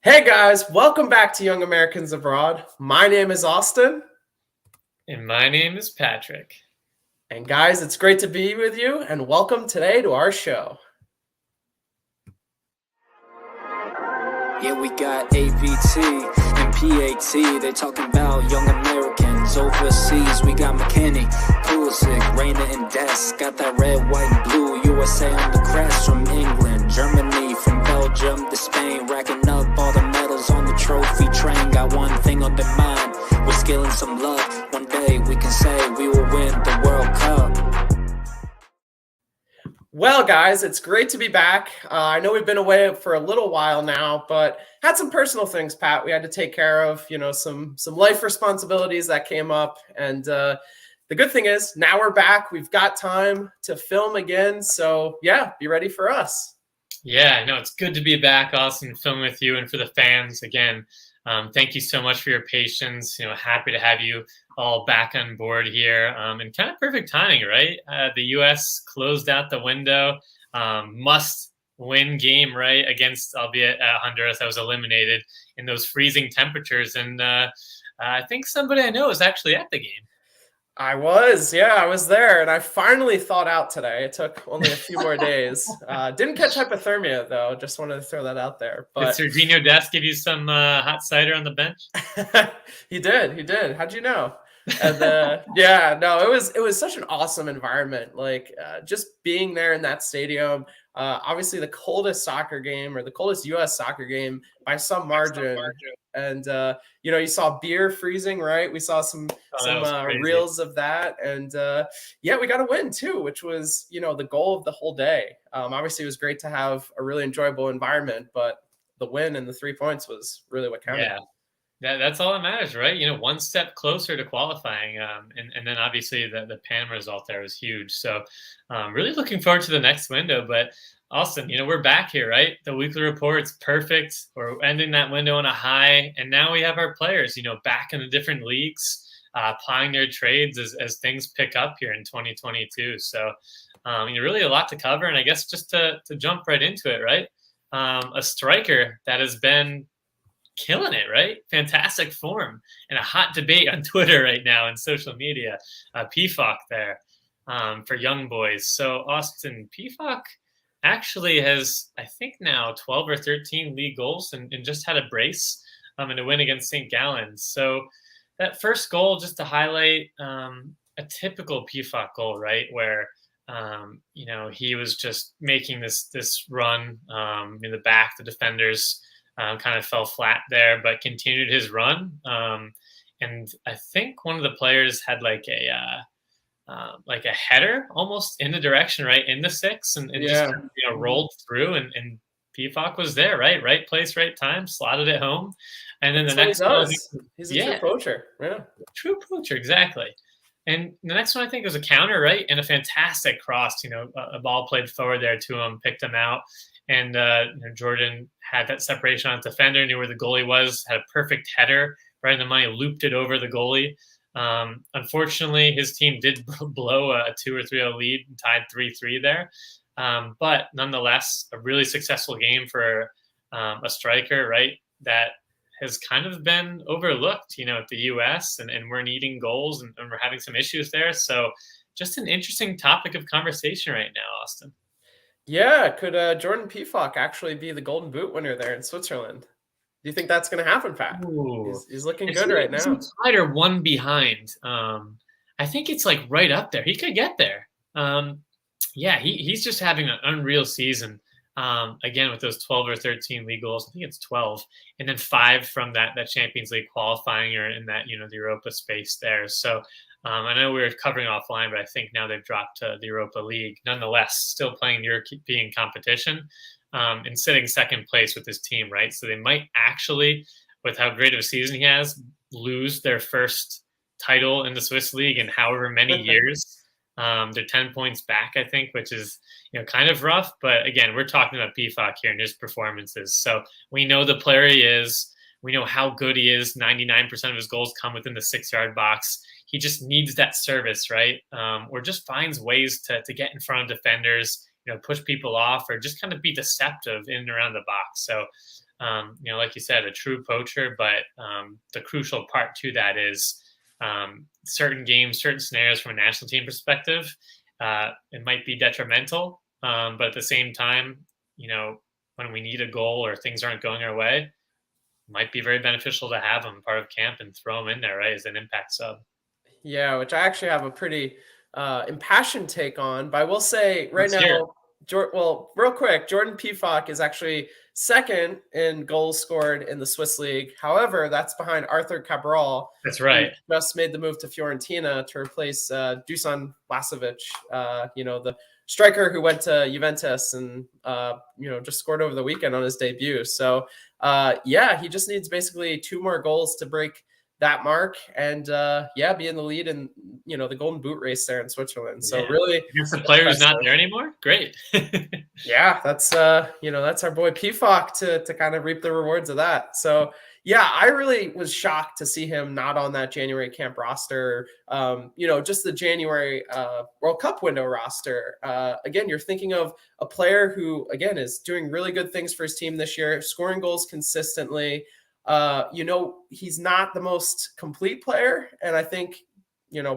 Hey guys, welcome back to Young Americans Abroad. My name is Austin. And my name is Patrick. And guys, it's great to be with you and welcome today to our show. Yeah, we got ABT and PAT. They're talking about young Americans overseas. We got McKinney, Pulisic, Reyna, and Des. Got that red, white, and blue USA on the crest from England, Germany, from Belgium to Spain. Racking up all the medals on the trophy train. Got one thing on their mind, we're skill and some luck. One day we can say we will win the World Cup. Well, guys, it's great to be back. I know we've been away for a little while now, but had some personal things, Pat, we had to take care of, some life responsibilities that came up. And the good thing is now we're back. We've got time to film again. So, yeah, be ready for us. Yeah, no, it's good to be back, Austin, filming with you. And for the fans, again, thank you so much for your patience. Happy to have you all back on board here. And kind of perfect timing, right? The U.S. closed out the window. Must-win game, right, against, albeit Honduras, that was eliminated in those freezing temperatures. And I think somebody I know is actually at the game. I was there, and I finally thawed out today. It took only a few more days. Didn't catch hypothermia, thoo. Just wanted to throw that out there. But did Serginho Dest give you some hot cider on the bench? He did. How'd you know? And it was such an awesome environment. Like just being there in that stadium. Obviously, the coldest soccer game or the coldest U.S. soccer game by some margin. And you saw beer freezing, right? We saw some reels of that, and we got a win too, which was the goal of the whole day. Obviously, it was great to have a really enjoyable environment, but the win and the 3 points was really what counted. Yeah, that's all that matters, right? One step closer to qualifying, and then obviously the PAN result there was huge. So really looking forward to the next window, but. Austin, we're back here, right? The weekly report's perfect. We're ending that window on a high. And now we have our players, back in the different leagues, applying their trades as things pick up here in 2022. So, really a lot to cover. And I guess just to jump right into it, right? A striker that has been killing it, right? Fantastic form and a hot debate on Twitter right now and social media. Pefok there for young boys. So, Austin, Pefok actually has, I think now 12 or 13 league goals and just had a brace and a win against St. Gallen's. So that first goal, just to highlight a typical Pefok goal, right? Where, he was just making this run in the back. The defenders kind of fell flat there, but continued his run. And I think one of the players had like a header almost in the direction, right in the six, and just rolled through, and Pefok was there, right place, right time, slotted it home, and then the next one, he's a true poacher, true poacher, exactly. And the next one I think was a counter, right, and a fantastic cross. A ball played forward there to him, picked him out, and Jordan had that separation on the defender, knew where the goalie was, had a perfect header right in the money, looped it over the goalie. Unfortunately, his team did blow a 2 or 3-0 lead and tied 3-3 there. But nonetheless, a really successful game for a striker, right, that has kind of been overlooked, at the U.S. and we're needing goals and we're having some issues there. So just an interesting topic of conversation right now, Austin. Yeah, could Jordan Pefok actually be the Golden Boot winner there in Switzerland? Do you think that's going to happen, Pat? He's looking good right now. Tied or one behind. I think it's like right up there. He could get there. He's just having an unreal season. Again, with those 12 or 13 league goals, I think it's 12, and then 5 from that Champions League qualifying or in that the Europa space there. So I know we were covering offline, but I think now they've dropped to the Europa League. Nonetheless, still playing European competition. And sitting second place with his team, right? So they might actually, with how great of a season he has, lose their first title in the Swiss League in however many years. They're 10 points back, I think, which is kind of rough. But again, we're talking about Pefok here and his performances. So we know the player he is. We know how good he is. 99% of his goals come within the 6-yard box. He just needs that service, right? Or just finds ways to get in front of defenders, push people off or just kind of be deceptive in and around the box. So like you said, a true poacher. But the crucial part to that is certain games, certain scenarios from a national team perspective, it might be detrimental. But at the same time, when we need a goal or things aren't going our way, it might be very beneficial to have him part of camp and throw him in there, right, as an impact sub. Yeah, which I actually have a pretty impassioned take on, but I will say right Let's hear it. now, well, real quick, Jordan Pefok is actually second in goals scored in the Swiss league. However, that's behind Arthur Cabral. That's right. Who just made the move to Fiorentina to replace Dusan Lasovic, the striker who went to Juventus and just scored over the weekend on his debut. So he just needs basically 2 more goals to break that mark and be in the lead in the golden boot race there in Switzerland. So really, against the player who's not there anymore. Great. Yeah, that's that's our boy Pefok to kind of reap the rewards of that. So yeah, I really was shocked to see him not on that January camp roster. Just the January World Cup window roster. Again, you're thinking of a player who again is doing really good things for his team this year, scoring goals consistently. He's not the most complete player. And I think,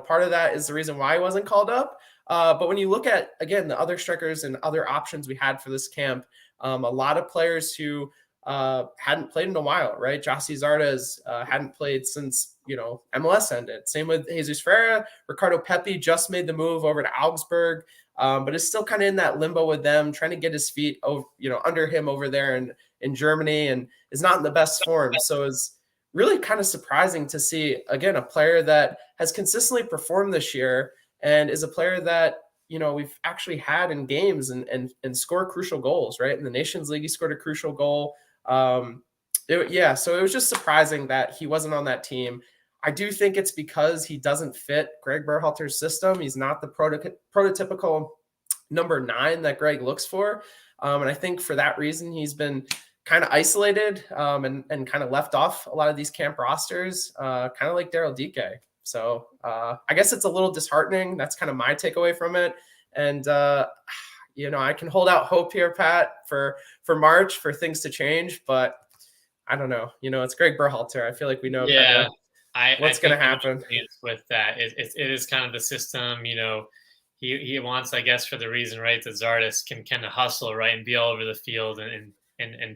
part of that is the reason why he wasn't called up. But when you look at, again, the other strikers and other options we had for this camp, a lot of players who hadn't played in a while, right? Jossi Zardes hadn't played since, MLS ended. Same with Jesus Ferreira. Ricardo Pepi just made the move over to Augsburg, but is still kind of in that limbo with them, trying to get his feet over, under him over there in Germany, and is not in the best form. So it's really kind of surprising to see, again, a player that has consistently performed this year and is a player that, we've actually had in games and score crucial goals, right? In the Nations League, he scored a crucial goal. So it was just surprising that he wasn't on that team. I do think it's because he doesn't fit Greg Berhalter's system. He's not the prototypical number 9 that Greg looks for. And I think for that reason, he's been kind of isolated and kind of left off a lot of these camp rosters, kind of like Daryl Dike. So I guess it's a little disheartening. That's kind of my takeaway from it. And, I can hold out hope here, Pat, for March for things to change, but I don't know. It's Greg Berhalter. I feel like we know what's going to happen with that. It is kind of the system, he wants, I guess, for the reason, right, that Zardes can kind of hustle, right, and be all over the field. And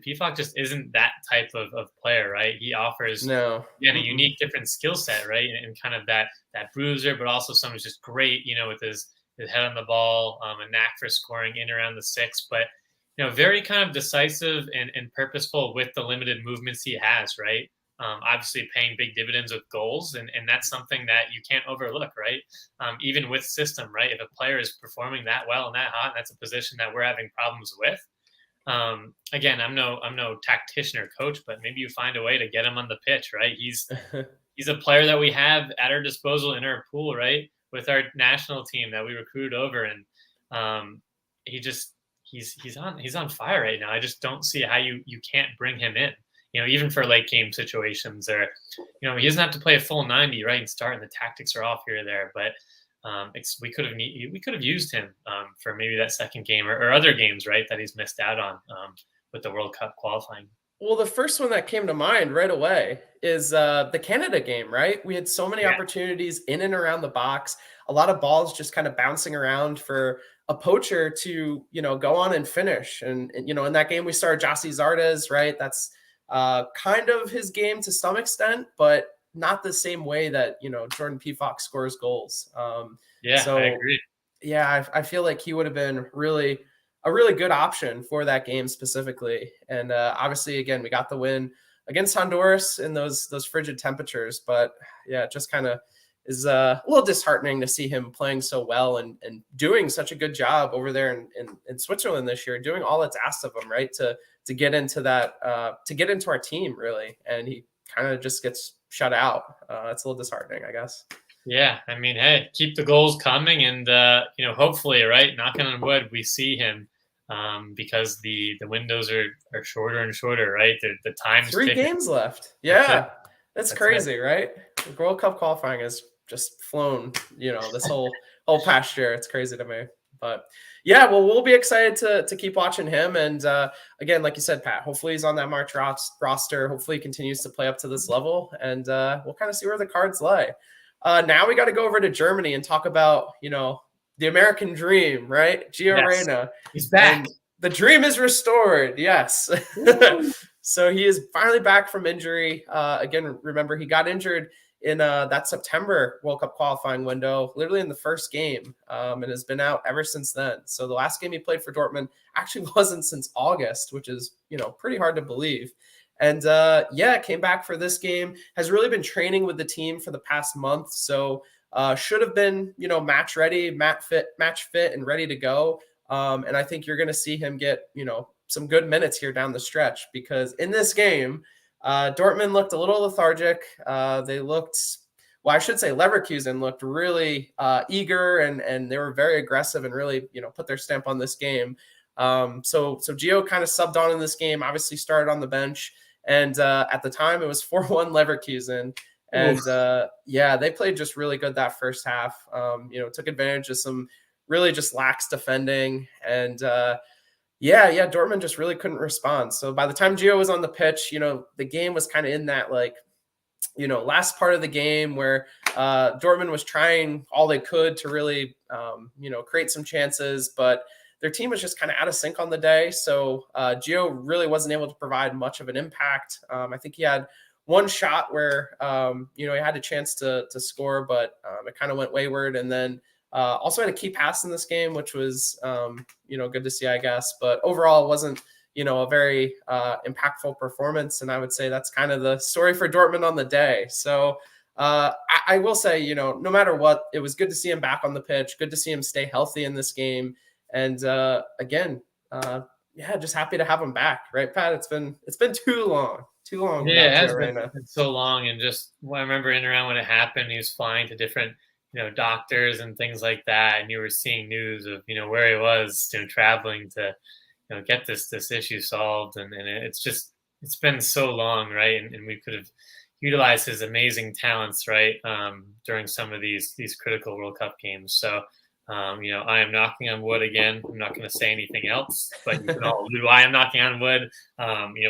Pefok just isn't that type of player, right? He offers a unique, different skill set, right? And kind of that bruiser, but also someone who's just great, with his head on the ball, a knack for scoring in around the 6, but, very kind of decisive and purposeful with the limited movements he has, right? Obviously paying big dividends with goals. And that's something that you can't overlook, right? Even with system, right? If a player is performing that well and that hot, that's a position that we're having problems with. Again, I'm no tactician or coach, but maybe you find a way to get him on the pitch, right? He's a player that we have at our disposal in our pool, right? With our national team that we recruited over. And he's on fire right now. I just don't see how you can't bring him in. Even for late game situations, or he doesn't have to play a full 90, right, and start, and the tactics are off here or there. But we could have used him for maybe that second game or other games, right, that he's missed out on with the World Cup qualifying. Well, the first one that came to mind right away is the Canada game, right? We had so many opportunities in and around the box, a lot of balls just kind of bouncing around for a poacher to go on and finish. And in that game we started Jossi Zardes, right? That's kind of his game to some extent, but not the same way that, Jordan Pefok scores goals. So I agree. Yeah, I feel like he would have been a really good option for that game specifically. And obviously, again, we got the win against Honduras in those frigid temperatures. But yeah, it just kind of is a little disheartening to see him playing so well and doing such a good job over there in Switzerland this year, doing all that's asked of him, right? To get into that, to get into our team, really. And he kind of just gets shut out. It's a little disheartening, I guess. Yeah. I mean, hey, keep the goals coming. And, hopefully, right, knocking on wood, we see him because the windows are shorter and shorter, right? The time's 3 games left. Yeah. That's crazy, right? The World Cup qualifying has just flown, this whole past year. It's crazy to me. But yeah, well, we'll be excited to keep watching him. And again, like you said, Pat, hopefully he's on that March roster. Hopefully he continues to play up to this level, and we'll kind of see where the cards lie. Now we got to go over to Germany and talk about, the American dream, right? Gio Reyna. He's back. And the dream is restored. Yes. So he is finally back from injury. Again, remember, he got injured in that September World Cup qualifying window, literally in the first game, and has been out ever since then. So the last game he played for Dortmund actually wasn't since August, which is, pretty hard to believe. And came back for this game, has really been training with the team for the past month. So should have been, match ready, match fit and ready to go. And I think you're going to see him get, some good minutes here down the stretch, because in this game, Dortmund looked a little lethargic. Leverkusen looked really eager, and they were very aggressive and really, put their stamp on this game. So Gio kind of subbed on in this game, obviously started on the bench. And at the time, it was 4-1 Leverkusen. And they played just really good that first half. Took advantage of some really just lax defending. And Dortmund just really couldn't respond. So by the time Gio was on the pitch, the game was kind of in that last part of the game where Dortmund was trying all they could to really, create some chances, but their team was just kind of out of sync on the day. So Gio really wasn't able to provide much of an impact. I think he had one shot where, he had a chance to score, but it kind of went wayward. And then also had a key pass in this game, which was, good to see, I guess. But overall, it wasn't, a very impactful performance. And I would say that's kind of the story for Dortmund on the day. So I will say, no matter what, it was good to see him back on the pitch. Good to see him stay healthy in this game. And just happy to have him back, right, Pat? It's been too long. Yeah, it has been so long. And just I remember in around when it happened, he was flying to different, doctors and things like that, and you were seeing news of, where he was, traveling to, get this issue solved, and it's been so long, right? And we could have utilized his amazing talents, right, during some of these critical World Cup games. So. I am knocking on wood again. I'm not going to say anything else, but you can all allude why I'm knocking on wood.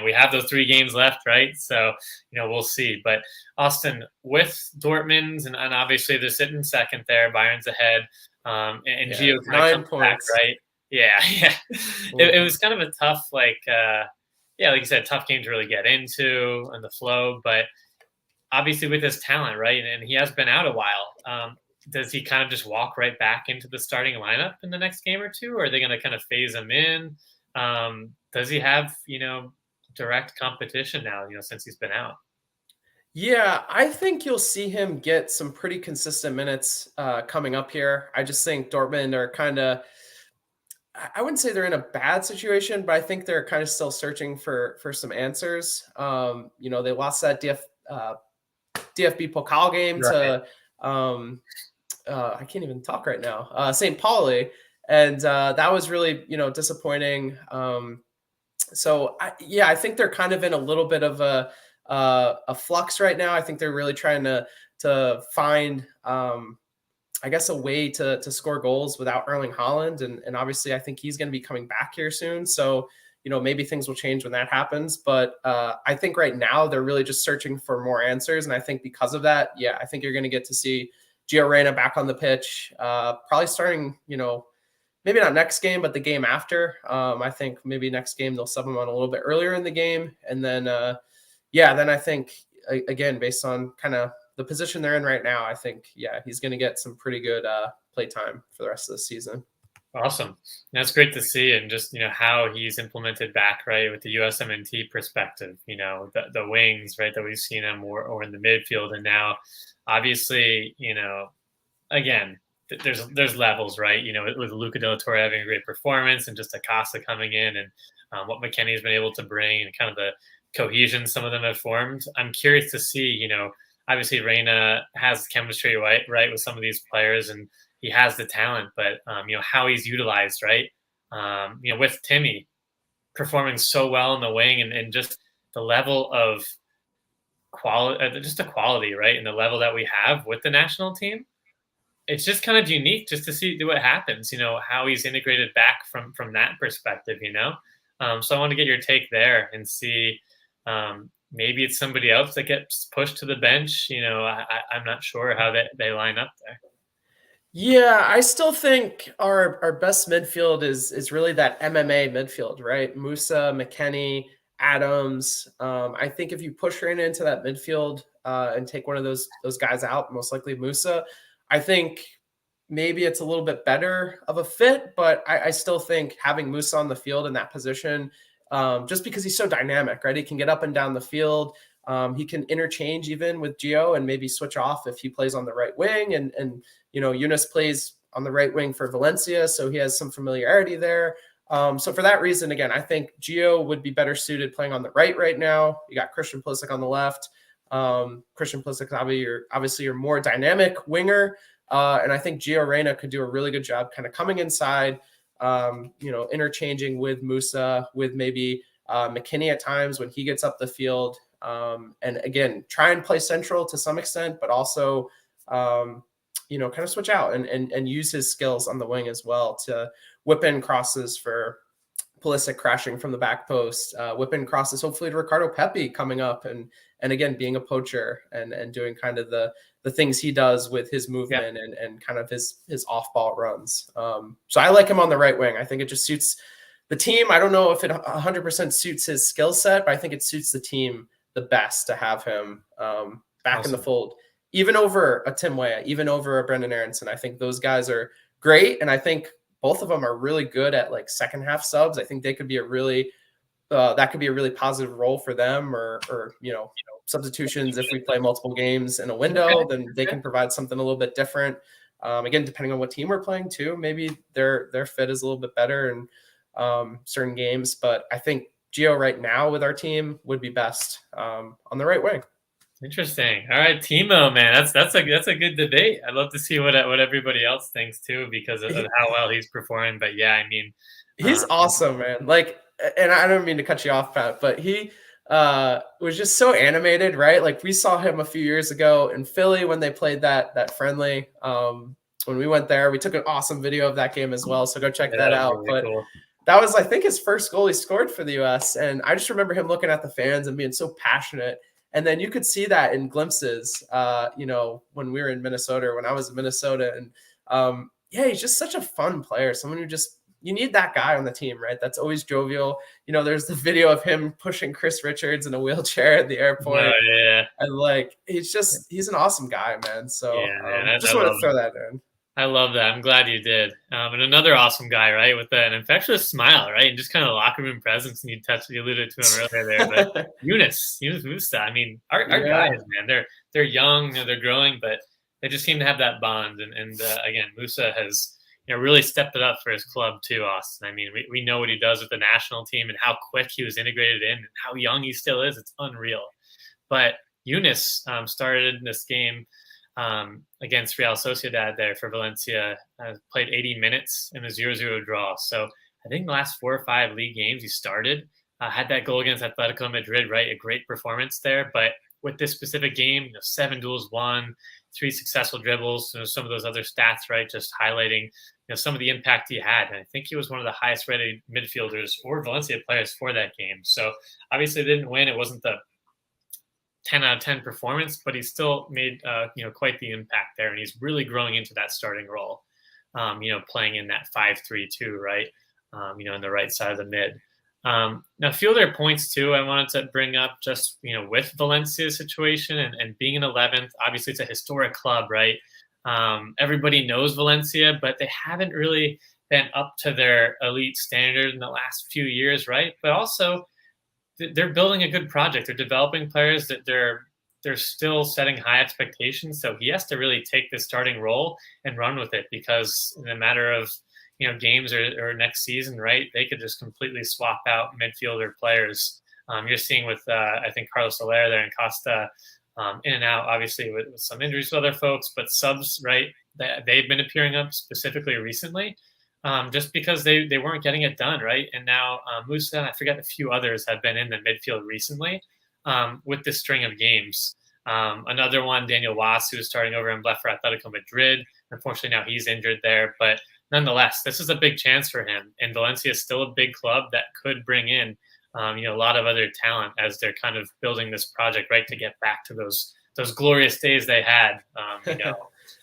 We have those 3 games left, right? So, we'll see. But Austin, with Dortmund, and obviously they're sitting second there, Bayern's ahead, and Gio 9 points, back, right? Yeah. It was kind of a tough, like you said, tough game to really get into and the flow. But obviously with his talent, right, and he has been out a while. Does he kind of just walk right back into the starting lineup in the next game or two? Or are they going to kind of phase him in? Does he have, direct competition now, since he's been out? Yeah, I think you'll see him get some pretty consistent minutes coming up here. I just think Dortmund are kind of, I wouldn't say they're in a bad situation, but I think they're kind of still searching for some answers. They lost that DFB Pokal game to I can't even talk right now. St. Pauli, and that was really disappointing. I think they're kind of in a little bit of a flux right now. I think they're really trying to find a way to score goals without Erling Haaland, and obviously I think he's going to be coming back here soon. So maybe things will change when that happens. But I think right now they're really just searching for more answers, and I think because of that, I think you're going to get to see Gio Reyna back on the pitch, probably starting, maybe not next game, but the game after. I think maybe next game they'll sub him on a little bit earlier in the game. And then, then I think, again, based on kind of the position they're in right now, I think, he's going to get some pretty good play time for the rest of the season. Awesome. That's great to see. And just, how he's implemented back, right, with the USMNT perspective, the wings, right, that we've seen him or in the midfield. And now, obviously, again, there's levels, right? With Luca de la Torre having a great performance and just Acosta coming in and what McKennie has been able to bring and kind of the cohesion some of them have formed. I'm curious to see, obviously Reyna has chemistry, right, with some of these players, and he has the talent, but, how he's utilized, right? With Timmy performing so well in the wing and just the level of quality, just the quality, right? And the level that we have with the national team, it's just kind of unique just to see what happens, how he's integrated back from that perspective, So I want to get your take there and see, maybe it's somebody else that gets pushed to the bench. I'm not sure how they line up there. Yeah, I still think our best midfield is really that MMA midfield, right? Musah, McKennie, Adams. I think if you push Reyna into that midfield and take one of those guys out, most likely Musah, I think maybe it's a little bit better of a fit. But I still think having Musah on the field in that position, just because he's so dynamic, right? He can get up and down the field. He can interchange even with Gio and maybe switch off if he plays on the right wing. And Yunus plays on the right wing for Valencia, so he has some familiarity there. So for that reason, again, I think Gio would be better suited playing on the right now. You got Christian Pulisic on the left. Christian Pulisic, obviously your more dynamic winger. And I think Gio Reyna could do a really good job kind of coming inside, interchanging with Musah, with maybe McKennie at times when he gets up the field. And again, try and play central to some extent, but also, kind of switch out and use his skills on the wing as well to whip in crosses for Pulisic crashing from the back post, whip in crosses hopefully to Ricardo Pepi coming up and again being a poacher and doing kind of the things he does with his movement and kind of his off ball runs. So I like him on the right wing. I think it just suits the team. I don't know if it 100% suits his skill set, but I think it suits the team the best to have him back in the fold, even over a Tim Weah, even over a Brendan Aronson. I think those guys are great. And I think both of them are really good at like second half subs. I think they could be that could be a really positive role for them or substitutions. If we play multiple games in a window, then they can provide something a little bit different. Again, depending on what team we're playing too, maybe their fit is a little bit better in certain games. But I think Gio right now with our team would be best on the right wing. Interesting. All right, Timo, man, that's a good debate. I'd love to see what everybody else thinks too, because of how well he's performing. But yeah, I mean, he's awesome, man. Like, and I don't mean to cut you off, Pat, but he was just so animated, right? Like we saw him a few years ago in Philly when they played that friendly. When we went there, we took an awesome video of that game as well. So go check that out. Really but cool. That was, I think, his first goal he scored for the US. And I just remember him looking at the fans and being so passionate. And then you could see that in glimpses, when we were in Minnesota, when I was in Minnesota. And he's just such a fun player. Someone who you need that guy on the team, right? That's always jovial. There's the video of him pushing Chris Richards in a wheelchair at the airport. Oh, yeah. And he's an awesome guy, man. So just want to throw that in. I love that. I'm glad you did. And another awesome guy, right, with an infectious smile, right, and just kind of locker room presence. And you alluded to him earlier there, but Yunus Musah. I mean, our guys, man, they're young, they're growing, but they just seem to have that bond. And again, Musah has really stepped it up for his club too, Austin. I mean, we know what he does with the national team and how quick he was integrated in and how young he still is. It's unreal. But Yunus started in this game against Real Sociedad there for Valencia, played 80 minutes in a 0-0 draw. So I think the last 4 or 5 league games he started, had that goal against Atletico Madrid, right? A great performance there. But with this specific game, 7 duels won, 3 successful dribbles, some of those other stats, right? Just highlighting, some of the impact he had. And I think he was one of the highest rated midfielders or Valencia players for that game. So obviously they didn't win. It wasn't the 10 out of 10 performance, but he still made, quite the impact there. And he's really growing into that starting role, playing in that 5-3-2, right? On the right side of the mid. Now, a few other points too I wanted to bring up just, with Valencia's situation and being in 11th. Obviously, it's a historic club, right? Everybody knows Valencia, but they haven't really been up to their elite standard in the last few years, right? But also, they're building a good project. They're developing players that they're still setting high expectations. So he has to really take this starting role and run with it, because in a matter of games or next season, right, they could just completely swap out midfielder players. You're seeing with I think Carlos Soler there and Costa in and out, obviously with some injuries with other folks, but subs, right, they've been appearing up specifically recently. Just because they weren't getting it done, right? And now Musah, I forget a few others have been in the midfield recently with this string of games. Another one, Daniel Was, who was starting over and left for Atletico Madrid, Unfortunately, now he's injured there. But nonetheless, this is a big chance for him. And Valencia is still a big club that could bring in, a lot of other talent as they're kind of building this project, right, to get back to those glorious days they had.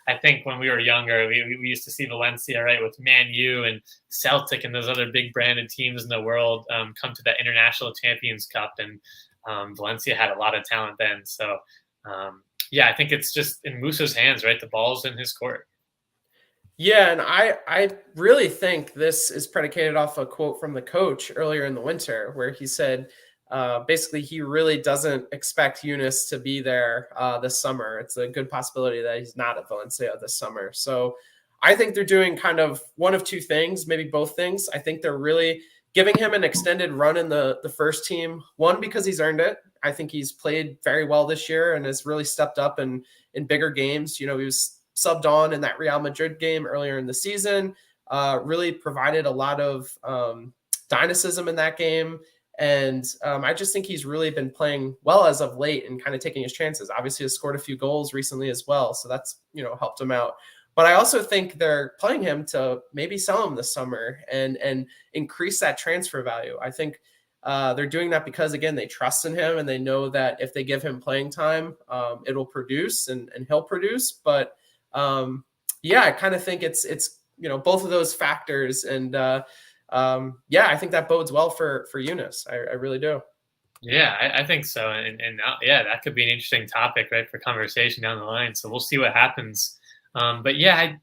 I think when we were younger, we used to see Valencia, right, with Man U and Celtic and those other big branded teams in the world come to that International Champions Cup. And Valencia had a lot of talent then. So, I think it's just in Musah's hands, right? The ball's in his court. Yeah, and I really think this is predicated off a quote from the coach earlier in the winter where he said, basically, he really doesn't expect Yunus to be there this summer. It's a good possibility that he's not at Valencia this summer. So I think they're doing kind of one of two things, maybe both things. I think they're really giving him an extended run in the first team. One, because he's earned it. I think he's played very well this year and has really stepped up in bigger games. He was subbed on in that Real Madrid game earlier in the season, really provided a lot of dynamism in that game. And I just think he's really been playing well as of late and kind of taking his chances. Obviously, has scored a few goals recently as well. So that's, helped him out. But I also think they're playing him to maybe sell him this summer and increase that transfer value. I think they're doing that because, again, they trust in him and they know that if they give him playing time, it'll produce and he'll produce. But I kind of think it's both of those factors. And I think that bodes well for Yunus. I really do. Yeah, I think so. And that could be an interesting topic, right, for conversation down the line. So we'll see what happens. I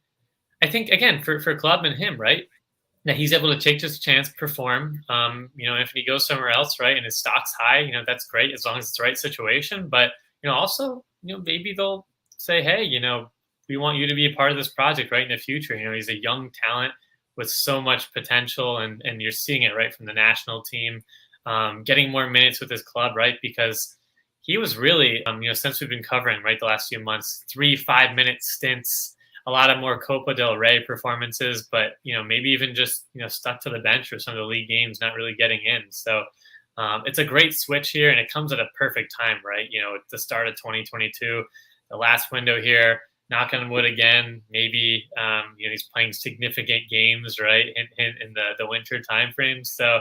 think, again, for club and him, right, that he's able to take this chance, perform. If he goes somewhere else, right, and his stock's high, that's great as long as it's the right situation. But, also, maybe they'll say, hey, we want you to be a part of this project, right, in the future. He's a young talent with so much potential, and you're seeing it right from the national team, getting more minutes with his club, right? Because he was really, since we've been covering, right, the last few months, 3 5-minute stints, a lot of more Copa del Rey performances, but, maybe even just, stuck to the bench for some of the league games, not really getting in. So it's a great switch here, and it comes at a perfect time, right? At the start of 2022, the last window here. Knock on wood again. Maybe he's playing significant games, right, in the winter timeframe. So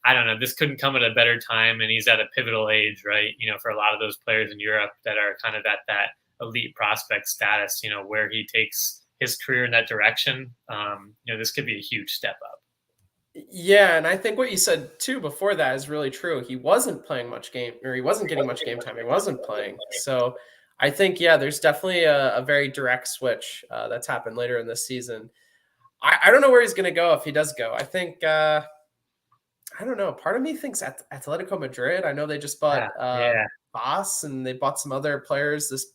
I don't know. This couldn't come at a better time, and he's at a pivotal age, right? For a lot of those players in Europe that are kind of at that elite prospect status. Where he takes his career in that direction. This could be a huge step up. Yeah, and I think what you said too before that is really true. He wasn't playing much game, or he wasn't getting much game time. He wasn't playing, so. I think, there's definitely a very direct switch that's happened later in this season. I don't know where he's going to go if he does go. I think, I don't know. Part of me thinks Atletico Madrid. I know they just bought Boss and they bought some other players this,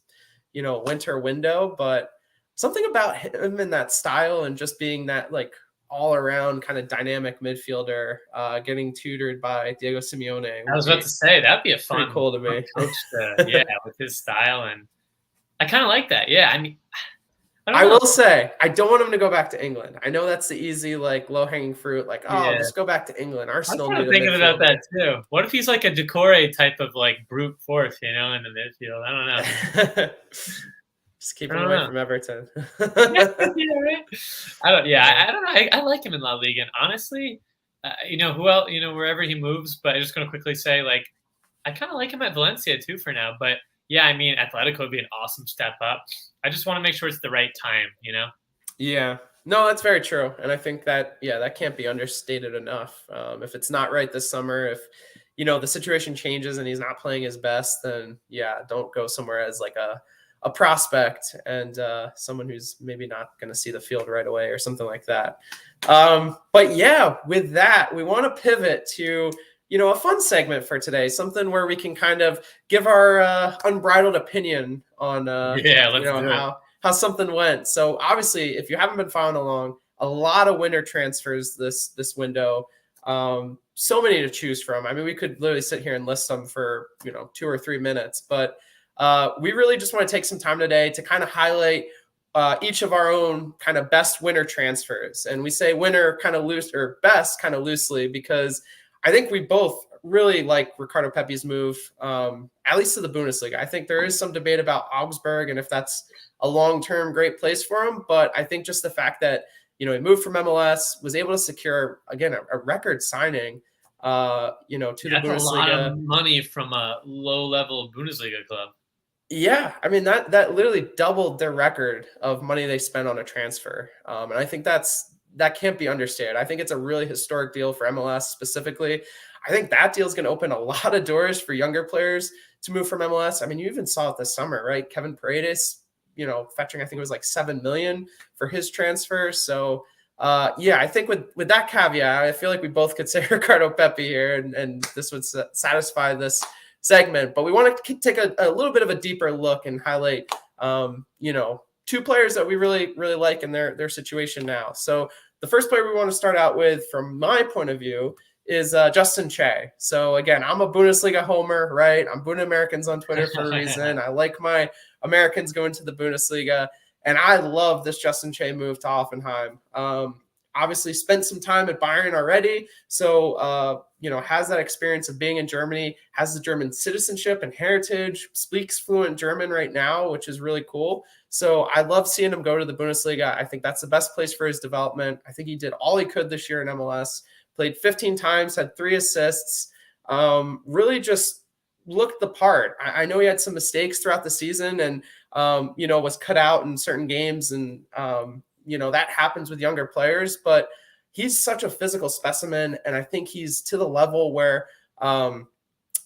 winter window. But something about him and that style and just being that, like, all-around kind of dynamic midfielder, getting tutored by Diego Simeone. I was about to say, that'd be a fun, cool to me. Coach with his style, and I kind of like that. Yeah, I mean, I will say, I don't want him to go back to England. I know that's the easy, like, low-hanging fruit. Like, just go back to England. Arsenal. I'm thinking about that too. What if he's like a Dike type of like brute force, in the midfield? I don't know. Just keep him away from Everton. I don't know. I like him in La Liga, and honestly, who else? Wherever he moves. But I'm just going to quickly say, like, I kind of like him at Valencia too for now. But yeah, I mean, Atletico would be an awesome step up. I just want to make sure it's the right time. Yeah. No, that's very true, and I think that that can't be understated enough. If it's not right this summer, if the situation changes and he's not playing his best, then don't go somewhere as like a prospect and someone who's maybe not going to see the field right away or something like that. But with that, we want to pivot to, a fun segment for today, something where we can kind of give our unbridled opinion on, how something went. So obviously, if you haven't been following along, a lot of winter transfers this window. So many to choose from. I mean, we could literally sit here and list them for, 2 or 3 minutes, but we really just want to take some time today to kind of highlight each of our own kind of best winter transfers. And we say winter kind of loose, or best kind of loosely, because I think we both really like Ricardo Pepi's move, at least to the Bundesliga. I think there is some debate about Augsburg and if that's a long-term great place for him. But I think just the fact that, he moved from MLS, was able to secure, again, a record signing, to the Bundesliga. That's a lot of money from a low-level Bundesliga club. Yeah, I mean, that literally doubled their record of money they spent on a transfer. And I think that can't be understated. I think it's a really historic deal for MLS specifically. I think that deal is going to open a lot of doors for younger players to move from MLS. I mean, you even saw it this summer, right? Kevin Paredes, fetching, I think it was like $7 million for his transfer. So, I think with that caveat, I feel like we both could say Ricardo Pepi here, and this would satisfy this segment. But we want to take a little bit of a deeper look and highlight, two players that we really, really like in their situation now. So the first player we want to start out with, from my point of view, is Justin Che. So again, I'm a Bundesliga homer, right? I'm Bund Americans on Twitter for a reason. I like my Americans going to the Bundesliga, and I love this Justin Che move to Hoffenheim. Obviously spent some time at Bayern already. So, has that experience of being in Germany, has the German citizenship and heritage, speaks fluent German right now, which is really cool. So I love seeing him go to the Bundesliga. I think that's the best place for his development. I think he did all he could this year in MLS, played 15 times, had 3 assists, really just looked the part. I know he had some mistakes throughout the season and, was cut out in certain games, and, that happens with younger players, but he's such a physical specimen. And I think he's to the level where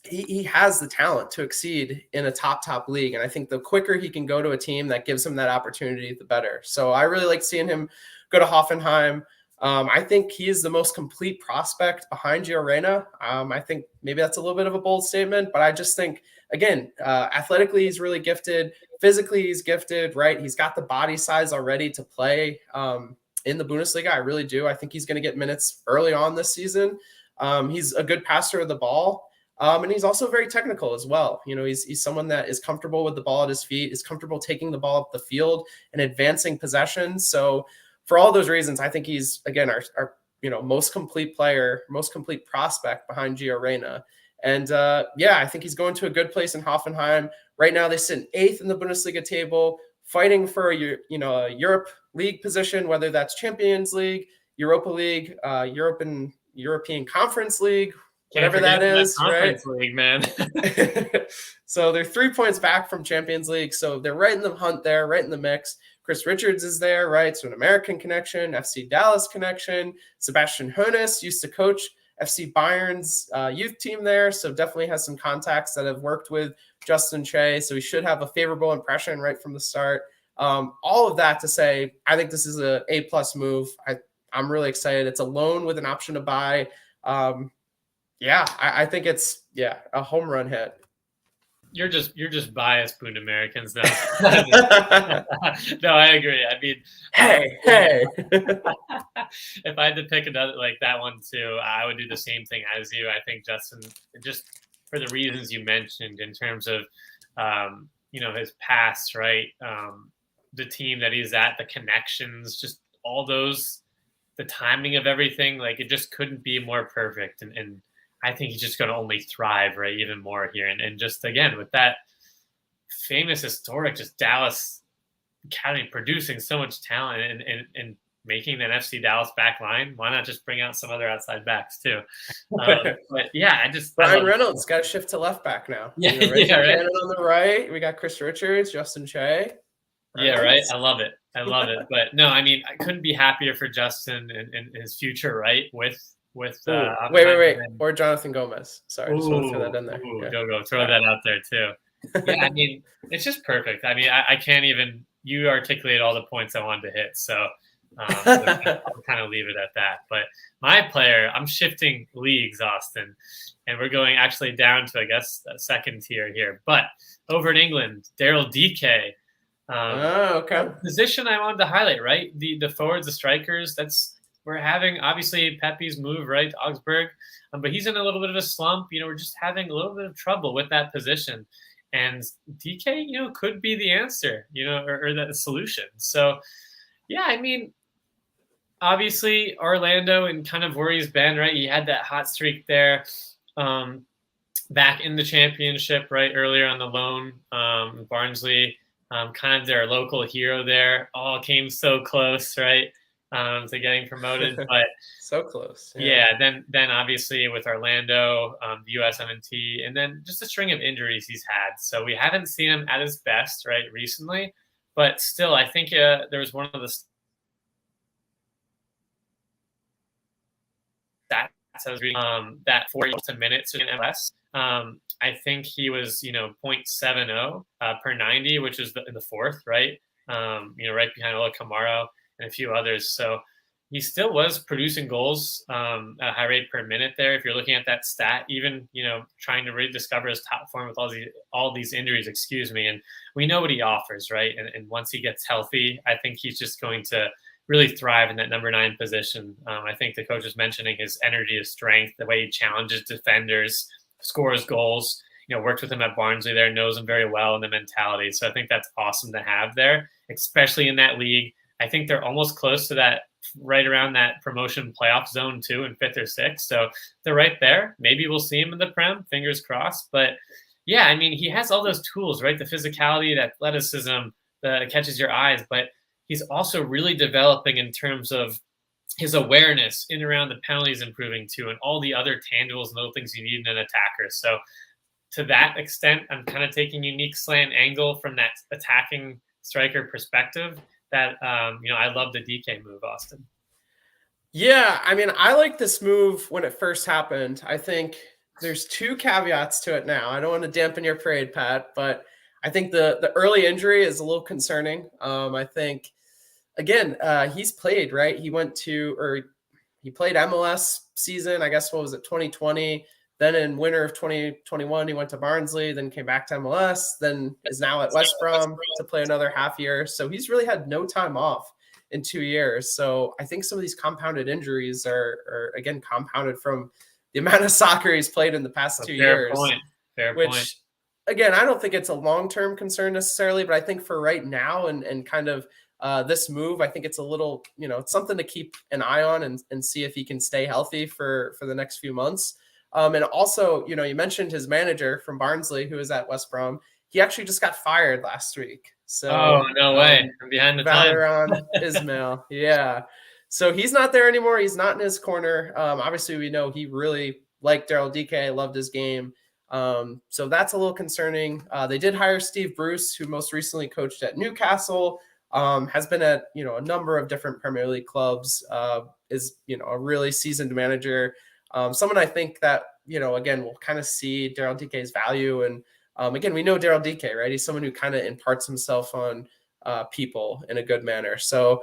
he has the talent to exceed in a top league. And I think the quicker he can go to a team that gives him that opportunity, the better. So I really like seeing him go to Hoffenheim. I think he is the most complete prospect behind Gio Reyna. I think maybe that's a little bit of a bold statement, but I just think, again, athletically, he's really gifted. Physically, he's gifted, right? He's got the body size already to play in the Bundesliga. I really do. I think he's going to get minutes early on this season. He's a good passer of the ball. And he's also very technical as well. He's someone that is comfortable with the ball at his feet, is comfortable taking the ball up the field and advancing possessions. So for all those reasons, I think he's, again, our most complete player, most complete prospect behind Gio Reyna. And I think he's going to a good place in Hoffenheim. Right now, they sit in 8th in the Bundesliga table, fighting for a Europe League position, whether that's Champions League, Europa League, European Conference League, whatever that is, right? League, man. So they're 3 points back from Champions League. So they're right in the hunt there, right in the mix. Chris Richards is there, right? So an American connection, FC Dallas connection. Sebastian Hoeneß used to coach FC Bayern's youth team there. So definitely has some contacts that have worked with Justin Che. So he should have a favorable impression right from the start. All of that to say, I think this is a A+ move. I'm really excited. It's a loan with an option to buy. I think it's a home run hit. You're just biased, Bund Americans. No, no, I agree. I mean, hey. If I had to pick another like that one too, I would do the same thing as you. I think Justin, just for the reasons you mentioned in terms of, his past, right? The team that he's at, the connections, just all those, the timing of everything, like it just couldn't be more perfect. And I think he's just going to only thrive, right, even more here. And just, again, with that famous, historic, just Dallas Academy producing so much talent and making an FC Dallas back line, why not just bring out some other outside backs too? But, I just... Ryan Reynolds got to shift to left back now. Yeah, right? Right. On the right, we got Chris Richards, Justin Che. Right. I love it. But, no, I mean, I couldn't be happier for Justin and his future, right, with wait, or Jonathan Gomez. Sorry, just want to throw that in there. Go throw that out there too. I mean, it's just perfect. I mean, I can't even, you articulate all the points I wanted to hit, so I'll kind of leave it at that. But my player, I'm shifting leagues, Austin, and we're going actually down to, I guess, a second tier here. But over in England, Daryl Dike. Okay. Position I wanted to highlight, right? The forwards, the strikers, we're having, obviously, Pepe's move, right, to Augsburg, but he's in a little bit of a slump. We're just having a little bit of trouble with that position. And DK, could be the answer, or the solution. So, I mean, obviously, Orlando and kind of where he's been, right? He had that hot streak there. back in the championship, right, earlier on the loan. Barnsley, kind of their local hero there, all came so close, right, to getting promoted. But so close. yeah, then obviously with Orlando, the USMNT, and then just a string of injuries he's had. So we haven't seen him at his best, right, recently. But still, I think there was one of the stats I was reading, that 40 minutes in MLS. I think he was, 0.70 per 90, which is in the fourth, right? Right behind Ola Kamara and a few others. So he still was producing goals at a high rate per minute there. If you're looking at that stat, even, trying to rediscover his top form with all these injuries, and we know what he offers, right? And once he gets healthy, I think he's just going to really thrive in that number 9 position. I think the coach was mentioning his energy, his strength, the way he challenges defenders, scores goals, worked with him at Barnsley there, knows him very well in the mentality. So I think that's awesome to have there, especially in that league. I think they're almost close to that, right around that promotion playoff zone too, in 5th or 6th. So they're right there. Maybe we'll see him in the Prem, fingers crossed. But yeah, I mean, he has all those tools, right? The physicality, the athleticism that catches your eyes, but he's also really developing in terms of his awareness in around the penalties improving too, and all the other tangibles and little things you need in an attacker. So to that extent, I'm kind of taking unique slant angle from that attacking striker perspective that, I love the Dike move, Austin. Yeah, I mean, I like this move when it first happened. I think there's 2 caveats to it now. I don't want to dampen your parade, Pat, but I think the early injury is a little concerning. I think, again, he's played, right? He played MLS season, I guess, what was it, 2020? Then in winter of 2021, he went to Barnsley, then came back to MLS, then is now at West Brom to play another half year. So he's really had no time off in 2 years. So I think some of these compounded injuries are again, compounded from the amount of soccer he's played in the past 2 years. Fair point. Again, I don't think it's a long-term concern necessarily, but I think for right now and kind of this move, I think it's a little, it's something to keep an eye on and see if he can stay healthy for the next few months. And also, you mentioned his manager from Barnsley, who is at West Brom. He actually just got fired last week. So, no way. I'm behind the Valerian Ismail. Yeah. So he's not there anymore. He's not in his corner. Obviously, we know he really liked Daryl Dike, loved his game. So that's a little concerning. They did hire Steve Bruce, who most recently coached at Newcastle, has been at, a number of different Premier League clubs, is, a really seasoned manager. Someone I think that, again, we'll kind of see Daryl Dike's value. And again, we know Daryl Dike, right? He's someone who kind of imparts himself on people in a good manner. So,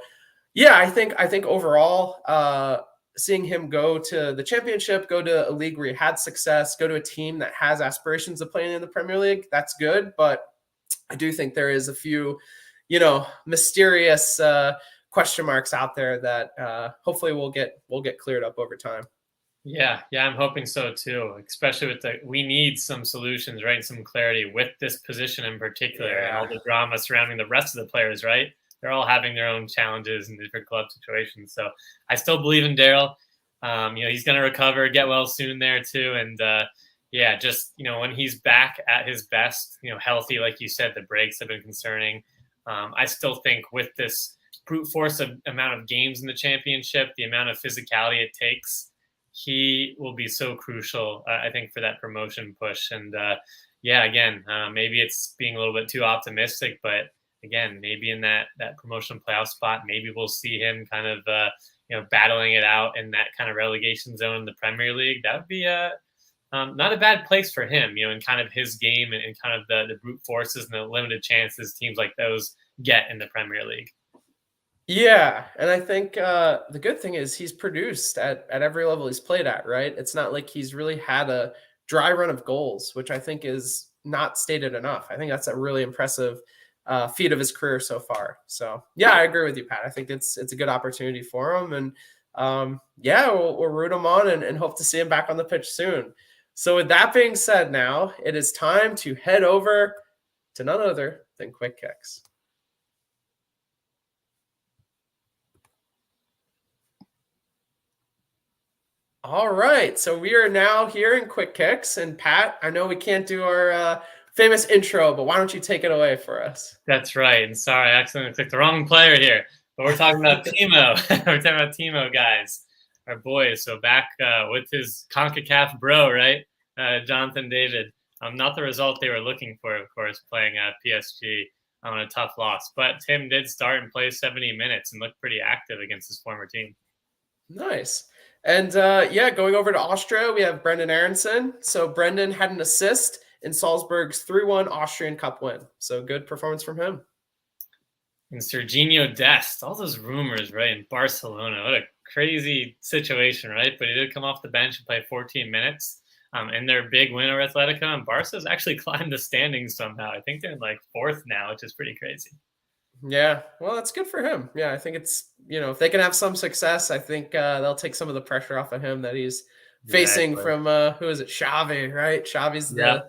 yeah, I think overall, seeing him go to the championship, go to a league where he had success, go to a team that has aspirations of playing in the Premier League, that's good. But I do think there is a few, mysterious question marks out there that hopefully we'll get cleared up over time. Yeah, I'm hoping so too, especially with we need some solutions, right? Some clarity with this position in particular, and all the drama surrounding the rest of the players, right? They're all having their own challenges in different club situations. So I still believe in Daryl. He's going to recover, get well soon there too. And just, when he's back at his best, healthy, like you said, the breaks have been concerning. I still think with this brute force amount of games in the championship, the amount of physicality it takes, he will be so crucial, I think, for that promotion push. And again, maybe it's being a little bit too optimistic, but again, maybe in that promotion playoff spot, maybe we'll see him kind of, battling it out in that kind of relegation zone in the Premier League. That would be not a bad place for him, in kind of his game and kind of the brute forces and the limited chances teams like those get in the Premier League. Yeah, and I think the good thing is he's produced at every level he's played at, right? It's not like he's really had a dry run of goals, which I think is not stated enough. I think that's a really impressive feat of his career so far. So, yeah, I agree with you, Pat. I think it's a good opportunity for him. And, we'll root him on and hope to see him back on the pitch soon. So with that being said, now it is time to head over to none other than Quick Kicks. All right, so we are now here in Quick Kicks, and Pat, I know we can't do our famous intro, but why don't you take it away for us? That's right. And sorry, I accidentally clicked the wrong player here. But we're talking about Timo. We're talking about Timo, guys, our boys. So back with his CONCACAF bro, right? Jonathan David. Not the result they were looking for, of course, playing at PSG on a tough loss. But Tim did start and play 70 minutes and looked pretty active against his former team. Nice. And going over to Austria, we have Brendan Aronson. So Brendan had an assist in Salzburg's 3-1 Austrian Cup win. So good performance from him. And Serginho Dest, all those rumors, right, in Barcelona. What a crazy situation, right? But he did come off the bench and play 14 minutes. In their big win over Atletico, and Barca's actually climbed the standings somehow. I think they're in like 4th now, which is pretty crazy. Yeah, well, that's good for him. Yeah, I think it's, if they can have some success, I think they'll take some of the pressure off of him that he's facing from, who is it, Xavi, right? Xavi's the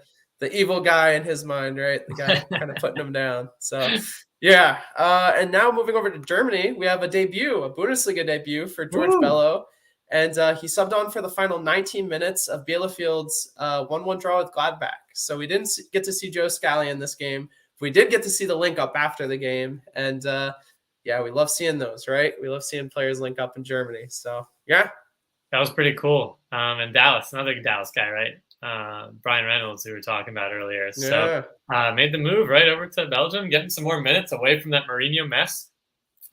evil guy in his mind, right? The guy kind of putting him down. So, yeah. And now moving over to Germany, we have a Bundesliga debut for George Bello. And he subbed on for the final 19 minutes of Bielefield's 1-1 draw with Gladbach. So we didn't get to see Joe Scally in this game. We did get to see the link up after the game. And, we love seeing those, right? We love seeing players link up in Germany. So, yeah. That was pretty cool. And Dallas, another Dallas guy, right? Brian Reynolds, who we were talking about earlier. So made the move right over to Belgium, getting some more minutes away from that Mourinho mess.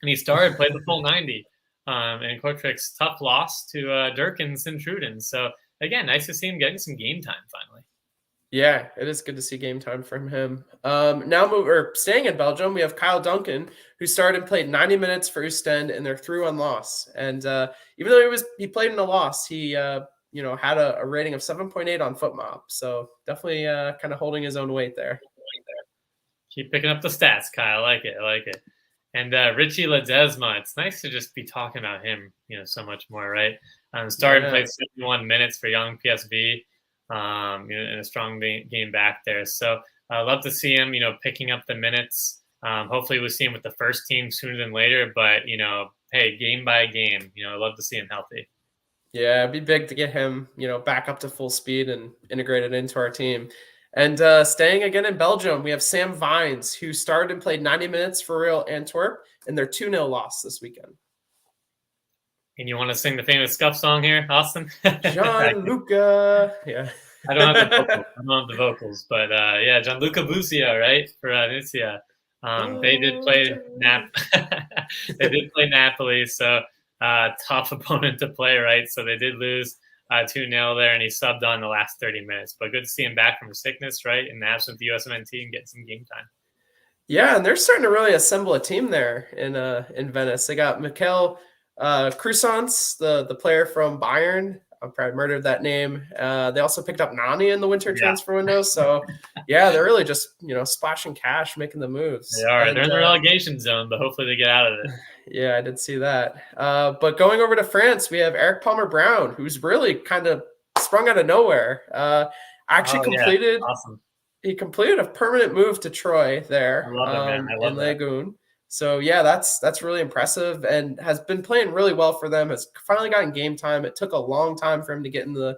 And he played the full 90. And Kortrijk's tough loss to Durkin Sint-Truiden. So, again, nice to see him getting some game time finally. Yeah, it is good to see game time from him. Staying in Belgium, we have Kyle Duncan, who started and played 90 minutes for Oostende in their 3-1 loss. And even though he played in a loss, he had a rating of 7.8 on FootMob. So definitely kind of holding his own weight there. Keep picking up the stats, Kyle. I like it. And Richie Ledesma, it's nice to just be talking about him, so much more, right? Started and played 71 minutes for young PSV, in a strong game back there. So I love to see him, picking up the minutes. Hopefully we'll see him with the first team sooner than later. But, hey, game by game, I love to see him healthy. Yeah, it'd be big to get him, back up to full speed and integrated into our team. And staying again in Belgium, we have Sam Vines, who started and played 90 minutes for Real Antwerp in their 2-0 loss this weekend. And you want to sing the famous Scuff song here, Austin? Gianluca. Yeah. I don't have the vocals, but Gianluca Busio, right, for Venezia. They did play They did play Napoli, so tough opponent to play, right? So they did lose 2-0 there, and he subbed on the last 30 minutes. But good to see him back from sickness, right, in the absence of the USMNT and getting some game time. Yeah, and they're starting to really assemble a team there in Venice. They got Mikel Cruisance, the player from Bayern. I probably murdered that name. They also picked up Nani in the winter transfer window. So, they're really just, splashing cash, making the moves. They are. They're in the relegation zone, but hopefully they get out of it. Yeah, I did see that. But going over to France, we have Eric Palmer-Brown, who's really kind of sprung out of nowhere. Completed. Awesome. He completed a permanent move to Troyes there in Lagoon. So, that's really impressive and has been playing really well for them. Has finally gotten game time. It took a long time for him to get in the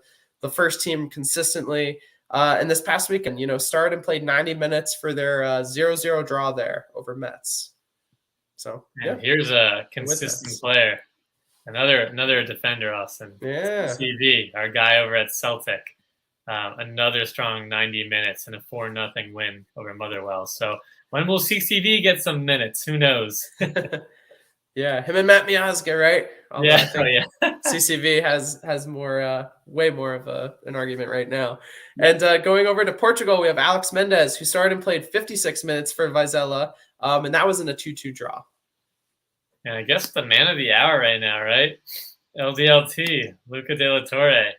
first team consistently. And this past weekend, started and played 90 minutes for their 0-0 draw there over Metz. So, here's a consistent player. Another defender, Austin. Yeah. CV, our guy over at Celtic. Another strong 90 minutes and a 4-0 win over Motherwell. So, when will CCV get some minutes? Who knows? Yeah, him and Matt Miazga, right? Yeah. CCV has more, way more of an argument right now. And going over to Portugal, we have Alex Mendez, who started and played 56 minutes for Vizela, and that was in a 2-2 draw. And I guess the man of the hour right now, right? LDLT, Luca De La Torre.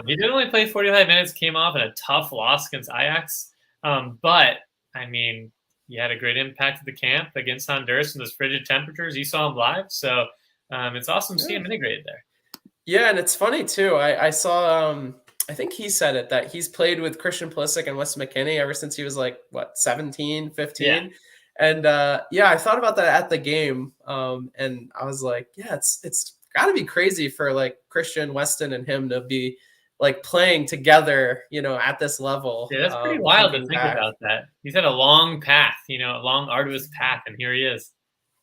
He did only play 45 minutes, came off in a tough loss against Ajax. But, I mean, he had a great impact at the camp against Honduras in those frigid temperatures. You saw him live. So it's awesome to see him integrated there. Yeah, and it's funny, too. I saw I think he said it, that he's played with Christian Pulisic and Wes McKennie ever since he was 17, 15. Yeah. And I thought about that at the game. And I was like, it's got to be crazy for like Christian, Weston, and him to be like playing together, at this level. Yeah, that's pretty wild to think about that. He's had a long path, a long, arduous path, and here he is.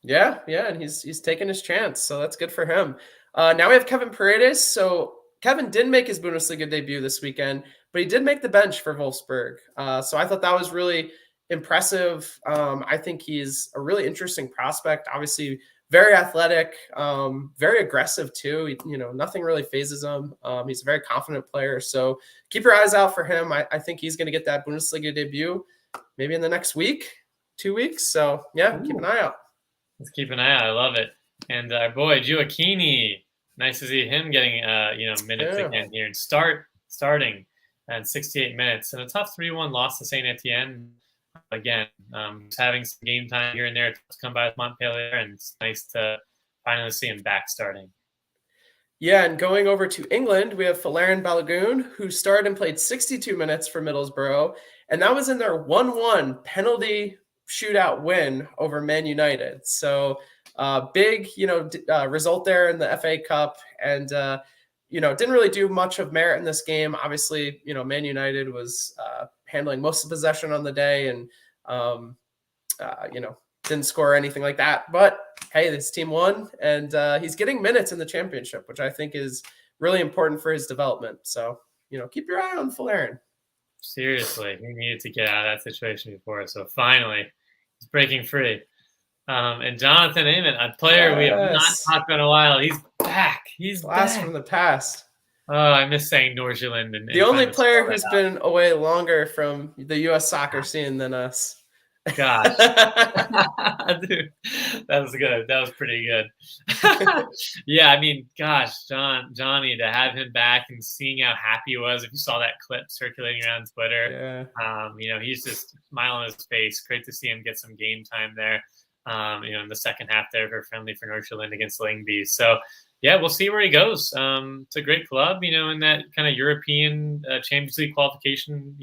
Yeah, and he's taking his chance, so that's good for him. Now we have Kevin Paredes. So Kevin didn't make his Bundesliga debut this weekend, but he did make the bench for Wolfsburg. So I thought that was really impressive. I think he's a really interesting prospect. Obviously, very athletic, very aggressive too. Nothing really phases him. He's a very confident player. So keep your eyes out for him. I think he's going to get that Bundesliga debut maybe in the next week, 2 weeks. So yeah, keep an eye out. Let's keep an eye out. I love it. And our boy Gioacchini, nice to see him getting minutes again here and starting at 68 minutes and a tough 3-1 loss to Saint Etienne. Again, having some game time here and there to come by with Montpellier, and it's nice to finally see him back starting. Yeah, and going over to England, we have Valérien Balogun, who started and played 62 minutes for Middlesbrough, and that was in their 1-1 penalty shootout win over Man United. So big, result there in the FA Cup, and didn't really do much of merit in this game. Obviously, Man United was handling most of the possession on the day, and didn't score or anything like that. But hey, this team won, and he's getting minutes in the championship, which I think is really important for his development. So keep your eye on Valérien. Seriously, he needed to get out of that situation before, so finally he's breaking free. And Jonathan Amon, a player we have not talked about in a while, he's back. He's blast from the past. Oh, I miss saying Nordsjælland. The only player who's been away longer from the U.S. soccer scene than us. Gosh. Dude, that was good. That was pretty good. Yeah, I mean, gosh, Johnny, to have him back and seeing how happy he was. If you saw that clip circulating around Twitter, he's just smiling on his face. Great to see him get some game time there. In the second half there, very friendly for Nordsjælland against Lyngby. So, yeah, we'll see where he goes. It's a great club, in that kind of European Champions League qualification,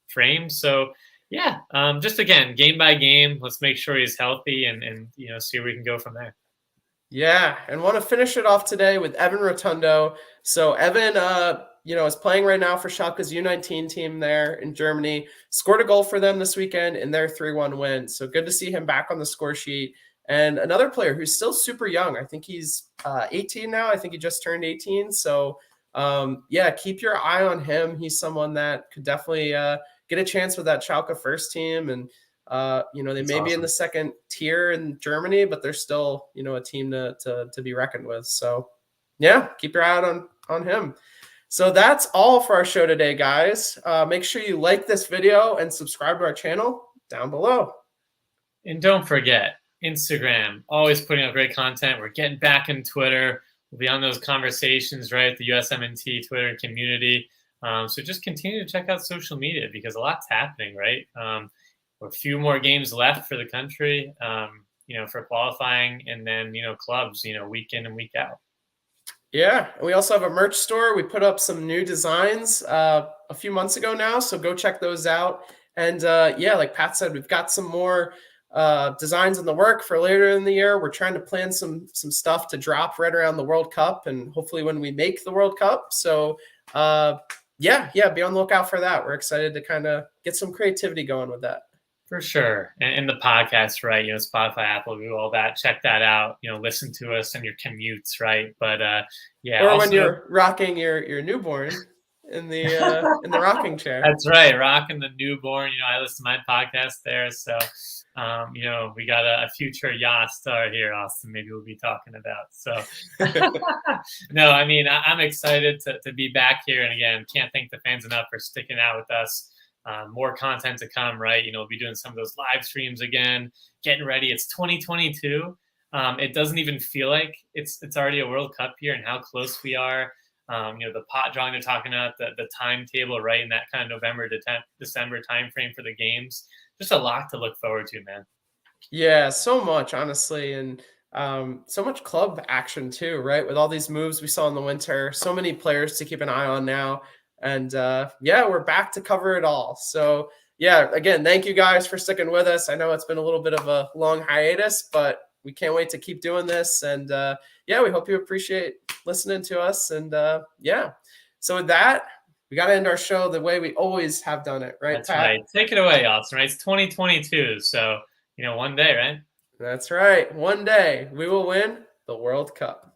frame. So, yeah, just again, game by game, let's make sure he's healthy and see where we can go from there. Yeah, and want to finish it off today with Evan Rotundo. So Evan, is playing right now for Schalke's U19 team there in Germany. Scored a goal for them this weekend in their 3-1 win. So good to see him back on the score sheet. And another player who's still super young. I think he's 18 now. I think he just turned 18. So, keep your eye on him. He's someone that could definitely get a chance with that Schalke first team. And, they may be in the second tier in Germany, but they're still, a team to be reckoned with. So, yeah, keep your eye out on him. So that's all for our show today, guys. Make sure you like this video and subscribe to our channel down below. And don't forget, Instagram, always putting out great content. We're getting back in Twitter. We'll be on those conversations, right? The USMNT Twitter community. So just continue to check out social media because a lot's happening, right? A few more games left for the country, for qualifying, and then, clubs, week in and week out. Yeah, and we also have a merch store. We put up some new designs a few months ago now, so go check those out. And like Pat said, we've got some more designs in the work for later in the year. We're trying to plan some stuff to drop right around the World Cup and hopefully when we make the World Cup. So be on the lookout for that. We're excited to kind of get some creativity going with that. For sure. And the podcast, right? Spotify, Apple, Google, all that. Check that out. Listen to us on your commutes, right? But Or also, when you're rocking your newborn in the rocking chair. That's right. Rocking the newborn. I listen to my podcast there. So we got a future YAA star here, Austin. Maybe we'll be talking about. So no, I mean, I'm excited to be back here. And again, can't thank the fans enough for sticking out with us. More content to come, right? We'll be doing some of those live streams again, getting ready. It's 2022. It doesn't even feel like it's already a World Cup here and how close we are. The pot drawing they're talking about, the timetable, right? In that kind of November to December timeframe for the games. Just a lot to look forward to, man. Yeah, so much, honestly. And so much club action too, right? With all these moves we saw in the winter, so many players to keep an eye on now. And we're back to cover it all. So again, thank you guys for sticking with us. I know it's been a little bit of a long hiatus, but we can't wait to keep doing this. And yeah, we hope you appreciate listening to us. And yeah, so with that, we got to end our show the way we always have done it, right? That's Pat? right. Take it away, Austin. Right? It's 2022, so one day, right? That's right. One day we will win the World Cup.